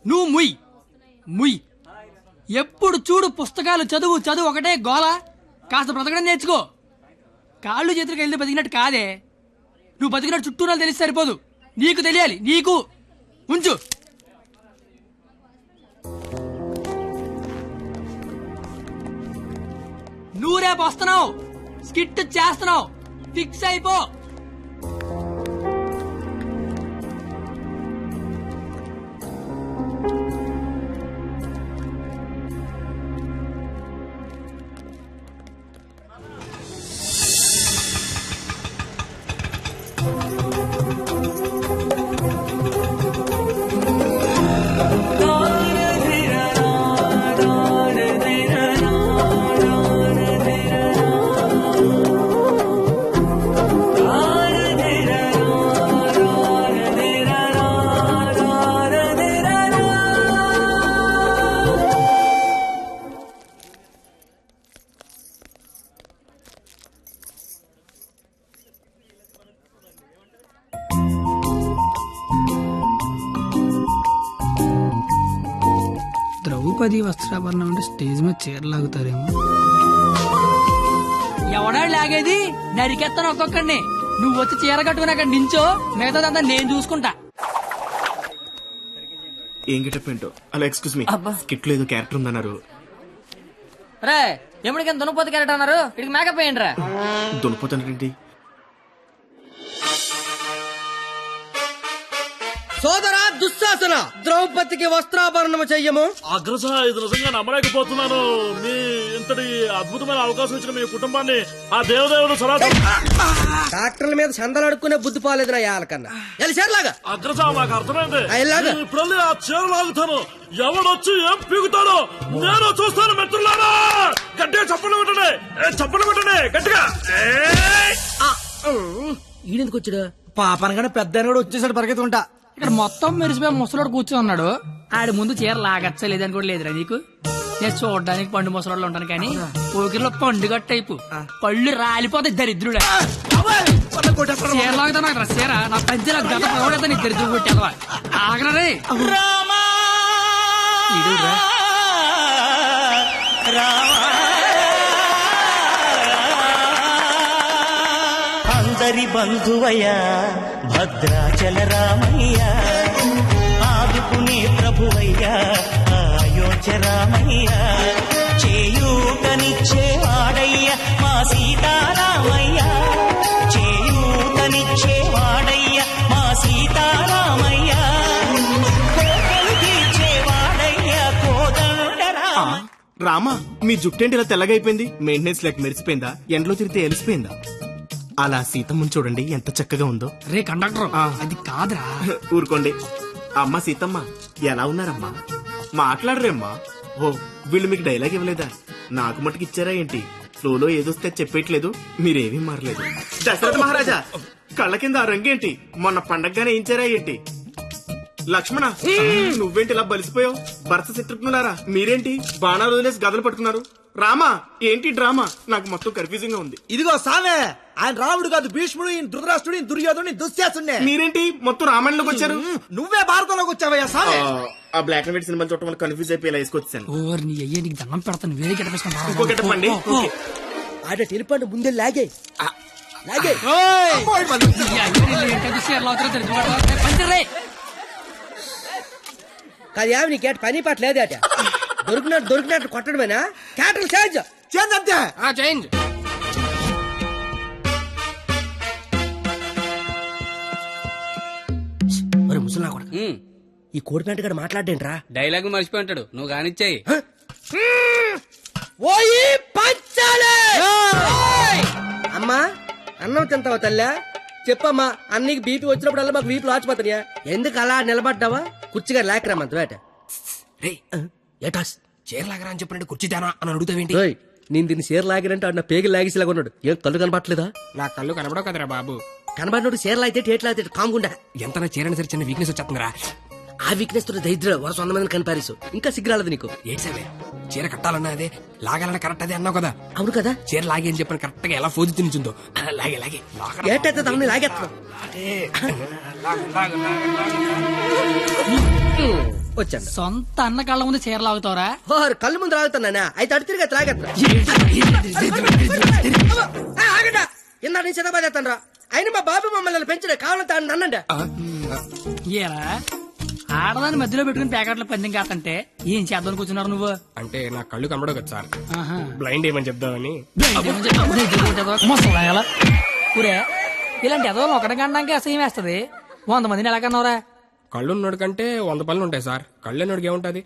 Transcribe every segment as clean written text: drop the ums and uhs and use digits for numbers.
నువ్వు ముయ్ ఎప్పుడు చూడు పుస్తకాలు చదువు చదువు ఒకటే గోల. కాస్త బ్రతకడం నేర్చుకో. కాళ్ళు చేతులకు వెళ్తే బతికినట్టు కాదే. నువ్వు బతికినట్టు చుట్టూ తెలిసి సరిపోదు. నీకు తెలియాలి. నీకు ఉంచు. నువ్వు రేపు వస్తున్నావు, స్కిట్ చేస్తున్నావు, ఫిక్స్ అయిపో. ద్రౌపది వస్త్రాభరణం అంటే స్టేజ్ మీద చీరలాగుతారేమో. ఎవడా లాగేది? నరికెత్తాను ఒక్కొక్కడిని. నువ్వు వచ్చి చీర కట్టుకుని అక్కడ నించో, మిగతాదంతా నేను చూసుకుంటా. ఏం గెటప్ ఏంటో. అలా ఎక్స్క్యూజ్ మీ, స్కిట్ లో ఏదో క్యారెక్టర్ ఉందన్నారు. రే ఎప్పటికైనా దున్నపోతు క్యారెక్టర్ అన్నారు. ఇక్కడికి మేకప్ వేయండి రా. దున్నపోతానండి. సోదరా దుశ్శాసన, ద్రౌపదికి వస్త్రాభరణము చెయ్యము. అగ్రస, ఇది నిజంగా నమ్మలేకపోతున్నాను. మీ ఇంతటి అద్భుతమైన అవకాశం ఇచ్చిన మీ కుటుంబాన్ని ఆ దేవదేవుడు డాక్టర్ల మీద చందలు అడుక్కునే బుద్ధి పోలేదు నా యాలకన్నా. ఎలిసేర్లాగా అగ్రస, నాకు అర్థమైంది. ఇలాగా? ఇప్పుడు ఆ చీర లాగుతాను. ఎవడొచ్చి ఏం పీగుతాడో నేను చూస్తాను. మిత్రులారా, గట్టిగా చప్పట్లు కొట్టండి, చప్పట్లు కొట్టండి గట్టిగా. ఈడెందుకు వచ్చాడు? పాపనగానే పెద్ద కూడా వచ్చేసాడు పరిగెత్తుకుంటా. ఇక్కడ మొత్తం మెరిసిపోయి ముసలోడు కూర్చొని ఉన్నాడు. ఆడి ముందు చీర లాగచ్చా లేదని కూడా లేదురా నీకు. నేను చూడడానికి పండు ముసలోళ్ళు ఉంటాను కానీ ఊకిలో పండుగ టైపు పళ్ళు రాలిపోతాయి దరిద్రుడా. చీర లాగుతా నాకు చీర నా పంచల గత పడతా నీ దరిద్రుడు కొట్టేదవా. ఆగరే అందరి బంధువయ్యా భద్రాచల రామయ్య, ఆదుకునే ప్రభువయ్యా అయోధ్య రామయ్య, చేయూతనిచ్చేవాడయ్య మా సీతారామయ్య, చేయూతనిచ్చేవాడయ్య మా సీతారామయ్య, కోటలు తీర్చేవాడయ్య కోదండరామ. రామా, మీ జుట్టేంటి ఇలా తెల్లగైపోయింది? మెయింటెనెన్స్ లేక మెరిసిపోయిందా? ఎండలో తిరిగితే ఎలిసిపోయిందా? అలా సీతమ్మని చూడండి ఎంత చక్కగా ఉందో. రే కండక్టర్, అది కాదురా. ఊరుకోండి. అమ్మ సీతమ్మ ఎలా ఉన్నారమ్మా? మాట్లాడరేమ్మా? ఓ, వీళ్ళు మీకు డైలాగ్ ఇవ్వలేదా? నాకు మటుకు ఇచ్చారా ఏంటి? ఫ్లోలో ఏదొస్తే చెప్పేయట్లేదు. మీరేమీ మారలేదు. దశరథ మహారాజా, కళ్ళ కింద ఆ రంగేంటి? మొన్న పండగగానే ఇచ్చారా ఏంటి? లక్ష్మణ, నువ్వేంటి ఇలా బలిసిపోయావు? భరత శత్రుఘ్నులారా మీరేంటి బాణాలు వదిలేసి గదలు పట్టుకున్నారు? రామా, ఏంటి డ్రామా? నాకు మొత్తం కన్ఫ్యూజింగ్ గా ఉంది. ఇదిగో సామే, ఆయన రాముడు కాదు, భీష్ముడు, ఈయన ధృతరాష్ట్రుడు, దుర్యోధుడు, దుశ్శాసుడే. మీరేంటి మొత్తం రామాయణంలోకి వచ్చారు? నువ్వే భారతంలోకి వచ్చావయ్యా సామే. ఆ బ్లాక్ అండ్ వైట్ సినిమా చూడటం వల్ల కన్ఫ్యూజ్ అయిపోయి ఇలా వేసుకొచ్చాను. ఓవర్ నీ అయ్యే నీకు దండం పెడతాను. వేరే గెటపేసుకుంటా. ఇంకో గెటపండి. ఆడ టెలిపండి ముందే లాగే లాగే. కాదు నీకేట పని పాట లేదట. దొరికినట్టు కొట్టడమేనా? క్యాటల్ చేంజ్ చేంజ్ అంతే. చేంజ్. ముసలా కూడా ఈ కోడిపేట గడు మాట్లాడేంట్రా? డైలాగ్ మర్చిపోయి ఉంటాడు. నువ్వు కానిచ్చాయి. అమ్మా, అన్నం తింటావా తల్లా? చెప్పమ్మా, అన్నికి బీపీ వచ్చినప్పుడల్లా మాకు వీపులు ఆచిపోతాయా? ఎందుకు అలా నిలబడ్డావా? కుర్చీగా లేకరామంత వేట. ఏటాస్ చీరలాగరా అని చెప్పినట్టు కుర్చీ తేనా అని అడుగుతావేంటి? నేను దీన్ని చీర లాగినంటే ఆడు నా పేగి లాగేసేలాగా ఉన్నాడు. ఏం కళ్ళు కనపట్లేదా? నా కళ్ళు కనబడవు కదరా బాబు. కనబడినోడు చీరలు అయితే టేట్లు అయితే కాముకుండా. ఎంత నా చీరని సరే చిన్న వీక్నెస్ వచ్చేస్తుందిరా. ఆ వీక్నెస్ తో దరిద్ర వరుస 100 మందిని కనిపారేసు ఇంకా సిగ్గురాలదు నీకు. ఏడ్సావే చీర కట్టాలన్నా అదే లాగాలన్నా కరెక్ట్ అదే అన్నావు కదా. అవును కదా, చీర లాగే అని చెప్పని కరెక్ట్ గా ఎలా ఫోజు తినిచుందో లాగే లాగే ఏటైతే తనని లాగేస్తున్నావు. వచ్చాను. సొంత అన్న కళ్ళ ముందు చీర లాగుతావరా? ఓహర్ కళ్ళు ముందు లాగుతున్నానా? అయితే అడు తిరిగి లాగేస్తున్నా. ఆగండా, ఇందా నేను చదవబోతాను రా. అయినా మా బాబు మమ్మల్ని పెంచడే కావాలంటే అన్నండి. ఏరా ఆడదాన్ని మధ్యలో పెట్టుకుని ప్యాకెట్ల పందెం కాదంటే ఏం చేద్దాం కూర్చున్నారు నువ్వు? అంటే నా కళ్ళు కనబడవు కదా సార్, ఆహా. బ్లైండ్ ఏమని చెప్దామని. ముసలాయలా. ఊరే ఇలాంటి ఎదవలు ఒకటి కనడానికి అసహ్యం వేస్తది. 100 మందిని ఎలా కన్నావురా? కళ్ళు ఉన్నోడి కంటే 100 పనులు ఉంటాయి సార్. కళ్ళు ఉన్నోడికి ఏముంటది?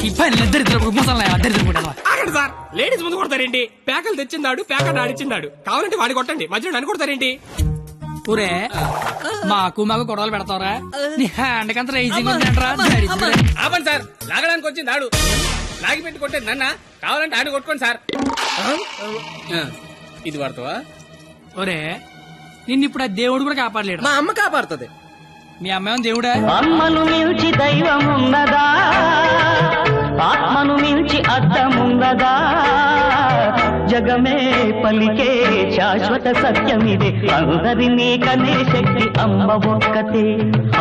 ఈ పని దరిద్రపు ముసలాయలా దరిద్రపు. ఆగండి సార్, లేడీస్ ముందు కొడతారేంటి? ప్యాకలు తెచ్చిందాడు, ప్యాకెట్ ఆడిచ్చిందాడు. కావాలంటే వాడి కొట్టండి, మధ్యలో నన్ను కొడతారేంటి? ఊరే మాకు గొడవలు పెడతావరా? నీ హ్యాండ్ కంత రైజింగ్ ఉందంటరా? ఆపండి సార్, లాగడానికి వచ్చింది ఆడు. లాగి పెట్టి కొట్టేది నన్న, కావాలంటే ఆడు కొట్టుకోండి సార్. ఇది వాడతావా? ఒరే నిన్ను ఇప్పుడు ఆ దేవుడు కూడా కాపాడలేడు. మా అమ్మ కాపాడుతుంది. మీ అమ్మాయి దేవుడా? అమ్మను మించి దైవమున్నదా, ఆత్మను మించి అర్థమున్నదా, జగమే పలికే శాశ్వత సత్యమిదే, అందరినీ కనే శక్తి అమ్మ ఒక్కతే,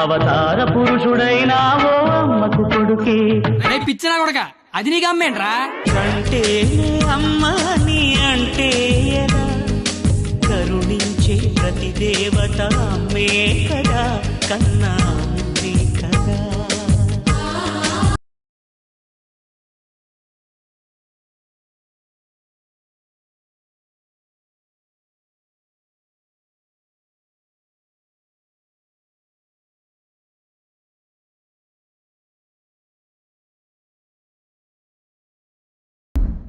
అవతార పురుషుడైనావో అమ్మకు కొడుకే. అరే పిచ్చినా కొడక, అది నీకు అమ్మేంట్రా? అంటే అమ్మ నీ అంటే ఎలా, కరుణించే ప్రతి దేవత అమ్మే కదా, కన్నా అమ్మే కదా.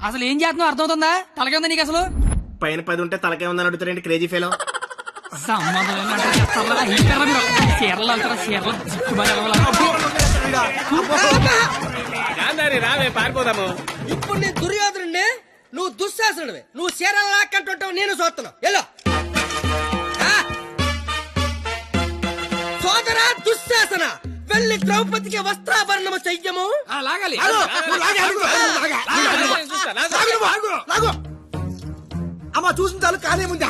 అసలు ఏం చేస్తున్నావు అర్థమవుతుందా? తలకే ఉందా నీకు అసలు? పైన 10 ఉంటే తలకే ఉందని అడుగుతారేంటి క్రేజీ ఫెలో? సంబంధం ఏమంటే చెప్తారా? ఈసారా మీరు చీరలు అంటారా? చీరలు జిక్కుమని రావే పారిపోదాము. ఇప్పుడు నీ దుర్యోధనుడిని, నువ్వు దుశ్శాసనుడివి. నువ్వు చీరలు లాక్కంటుంటావు, నేను చూస్తున్నావు. ఎలా సోదరా దుశ్శాసన, వెళ్ళి ద్రౌపదికి వస్త్రాభరణము చెయ్యము. లాగాలి. అమ్మా చూసిన చాలు కానే ముందు.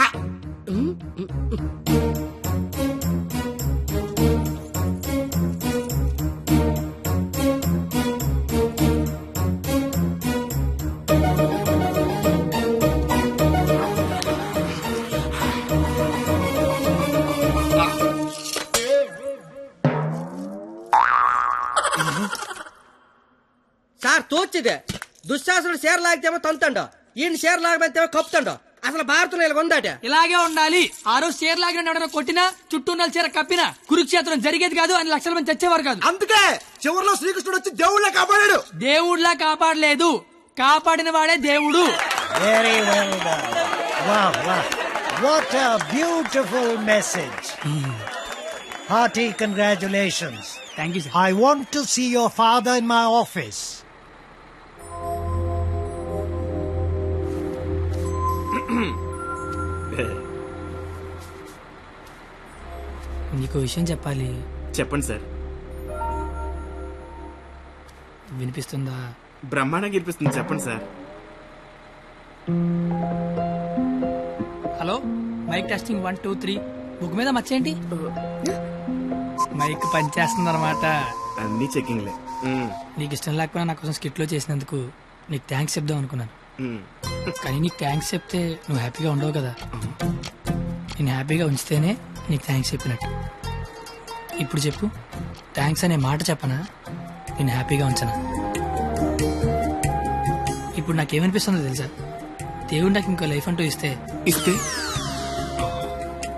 సార్ తోచిదే, దుశ్శాసనుడు షేర్ లాగితేమో తంతండో, ఈయన షేర్ లాగమంతేమో కప్పుతండో. అసలు భారతంలో ఇలా ఉందాట. ఇలాగే ఉండాలి. ఆ రోజు చీర లాగిన ఎవడైనా కొట్టినా చుట్టూ ఉన్న చీర కప్పినా కురుక్షేత్రం జరిగేది కాదు, అని లక్షల మంది చచ్చేవారు కాదు. అందుకే చివరిలో శ్రీకృష్ణుడు వచ్చి దేవుళ్ళ కాపాడాడు. దేవుడిలా కాపాడలేదు, కాపాడిన వాడే దేవుడు. Very well done. Wow, wow. What a beautiful message. Hearty congratulations. Thank you sir. I want to see your father in my office. నీకు విషయం చెప్పాలి. చెప్పండి సార్. వినిపిస్తుందా? బ్రహ్మాండంగా వినిపిస్తుంది, చెప్పండి sir. Hello, mic testing 1 2 3. Book మీద మర్చేంటి? మైక్ పనిచేస్తుంది అనమాట. అన్ని చెకింగ్లే. నీకు ఇష్టం లేకపోయినా నా కోసం స్కిట్ లో చేసినందుకు నీకు థ్యాంక్స్ చెప్దాం అనుకున్నాను. కానీ నీకు థ్యాంక్స్ చెప్తే నువ్వు హ్యాపీగా ఉండవు కదా. నేను హ్యాపీగా ఉంచితేనే నీకు థ్యాంక్స్ చెప్పినట్టు. ఇప్పుడు చెప్పు, థ్యాంక్స్ అనే మాట చెప్పనా, నేను హ్యాపీగా ఉంచనా? ఇప్పుడు నాకేమనిపిస్తుందో తెలుసా? దేవుడు నాకు ఇంకో లైఫ్ అంటూ ఇస్తే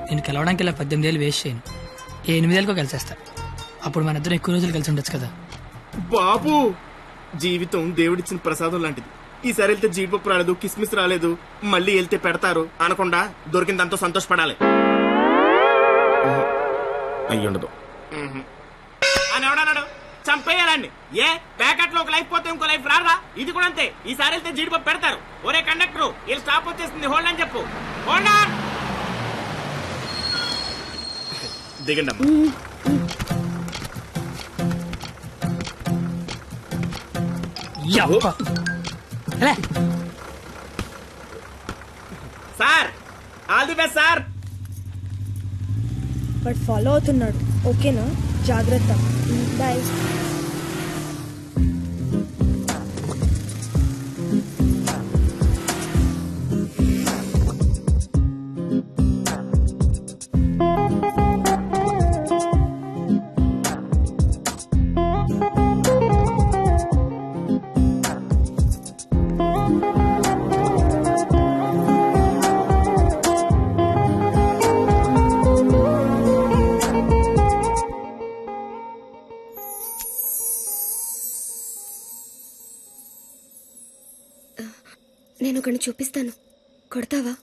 నేను కలవడానికి ఇలా 18 ఏళ్ళు వేస్ట్ చేయను, 8 ఏళ్ళకో కలిసేస్తా. అప్పుడు మన ఇద్దరు ఎక్కువ రోజులు కలిసి ఉండొచ్చు కదా. బాబు, జీవితం దేవుడిచ్చిన ప్రసాదం లాంటిది. ఈసారి వెళ్తే జీడిపప్పు రాలేదు, కిస్మిస్ రాలేదు, మళ్ళీ వెళ్తే పెడతారు అనకుండా దొరికిందంతో సంతోషపడాలి. అయ్యుండదు అని ఎవడన్నాడు? చంపేయాలండి. ఏ ప్యాకెట్ లో ఒక లైఫ్ పోతే ఇంకో లైఫ్ రాదా? ఇది కూడా అంతే. ఈసారి వెళ్తే జీడిపప్పు పెడతారు. ఒరే కండక్టర్, వీళ్ళు స్టాప్ వచ్చేస్తుంది, హోల్డ్ అని చెప్పు. Hold on. దిగండి అమ్మా. యప్ప. లే. Sir all the best sir. But follow అవుతున్నాడు. ఓకేనా? జాగ్రత్త. బాయ్. నేను ఒకరిని చూపిస్తాను, కొడతావా?